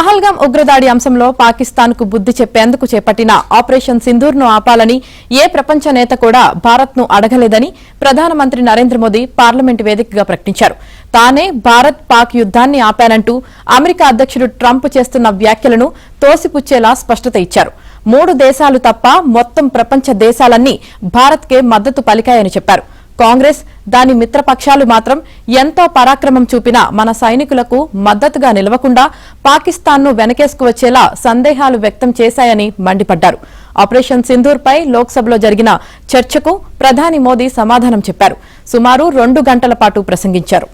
పహల్గాం ఉగ్రదాడి అంశంలో పాకిస్తాన్కు బుద్ది చెప్పేందుకు చేపట్టిన ఆపరేషన్ సింధూర్ను ఆపాలని ఏ ప్రపంచ నేత కూడా భారత్ను అడగలేదని ప్రధానమంత్రి నరేంద్ర మోదీ పార్లమెంటు వేదికగా ప్రకటించారు. తానే భారత్ పాక్ యుద్దాన్ని ఆపానంటూ అమెరికా అధ్యక్షుడు ట్రంప్ చేస్తున్న వ్యాఖ్యలను తోసిపుచ్చేలా స్పష్టత ఇచ్చారు. 3 దేశాలు తప్ప మొత్తం ప్రపంచ దేశాలన్నీ భారత్కే మద్దతు పలికాయని చెప్పారు. కాంగ్రెస్ దాని మిత్రపక్షాలు మాత్రం ఎంతో పరాక్రమం చూపిన మన సైనికులకు మద్దతుగా నిలవకుండా పాకిస్తాన్ను వెనకేసుకువచ్చేలా సందేహాలు వ్యక్తం చేశాయని మండిపడ్డారు. ఆపరేషన్ సింధూర్ పై లోక్సభలో జరిగిన చర్చకు ప్రధాని మోదీ సమాధానం చెప్పారు. సుమారు 2 గంటల పాటు ప్రసంగించారు.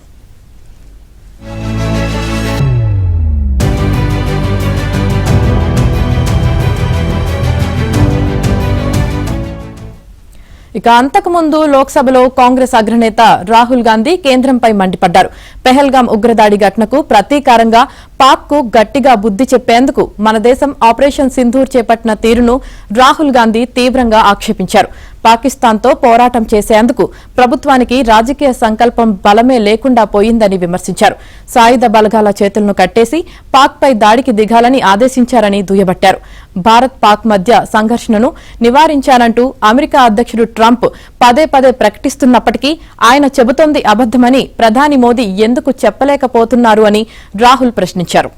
ఇక అంతకుముందు లోక్సభలో కాంగ్రెస్ అగ్రనేత రాహుల్ గాంధీ కేంద్రంపై మండిపడ్డారు. పెహల్గాం ఉగ్రదాడి ఘటనకు ప్రతీకారంగా పాక్కు గట్టిగా బుద్ది చెప్పేందుకు మన దేశం ఆపరేషన్ సింధూర్ చేపట్టిన తీరును రాహుల్ గాంధీ తీవ్రంగా ఆక్షేపించారు. పాకిస్తాన్తో పోరాటం చేసేందుకు ప్రభుత్వానికి రాజకీయ సంకల్పం బలమే లేకుండా పోయిందని విమర్శించారు. సాయుధ బలగాల చేతులను కట్టేసి పాక్పై దాడికి దిగాలని ఆదేశించారని దుయ్యబట్టారు. భారత్ పాక్ మధ్య సంఘర్షణను నివారించానంటూ అమెరికా అధ్యక్షుడు ట్రంప్ పదే ప్రకటిస్తున్నప్పటికీ ఆయన చెబుతోంది అబద్దమని ప్రధాని మోదీ ఎందుకు చెప్పలేకపోతున్నారు అని రాహుల్ ప్రశ్నించారు.